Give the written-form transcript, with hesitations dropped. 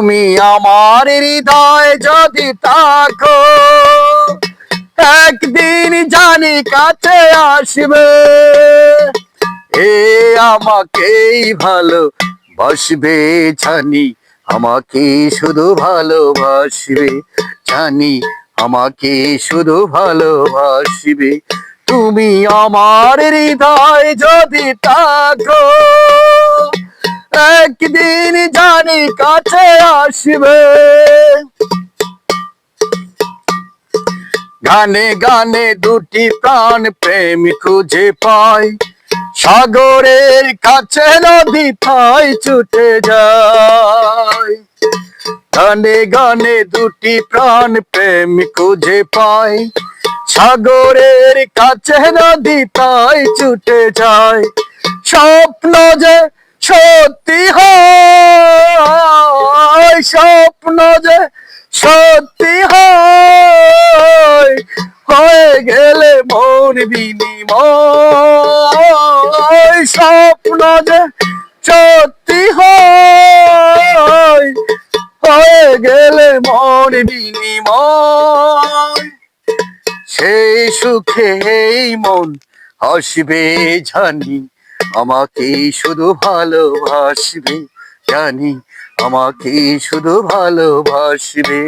তুমি আমার হৃদয় যদি থাকো, একদিন জানি কাছে আসবে। এ আমাকেই ভালো বাসবে জানি, আমাকে শুধু ভালোবাসবে জানি, আমাকে শুধু ভালোবাসবে। তুমি আমার হৃদয় যদি থাকো, একদিন জানি কাছে আসবে। গানে গানে দুটি প্রাণ প্রেম খুঁজে পায়, সাগরের কাছে নদী তাই ছুটে যায়। গানে গানে দুটি প্রাণ প্রেম খুঁজে পায়, সাগরের কাছে নদী তাই ছুটে যায়। স্বপ্ন যে সত্যি হয়, স্বপ্ন যে সত্যি হয়, হয়ে গেলে মন বিনিময়। স্বপ্ন যে সত্যি হয়, হয়ে গেলে মন বিনিময়। সেই সুখে এই মন হাসবে জানি, আমাকে শুধু ভালোবাসবে জানি, আমাকে শুধু ভালোবাসবে।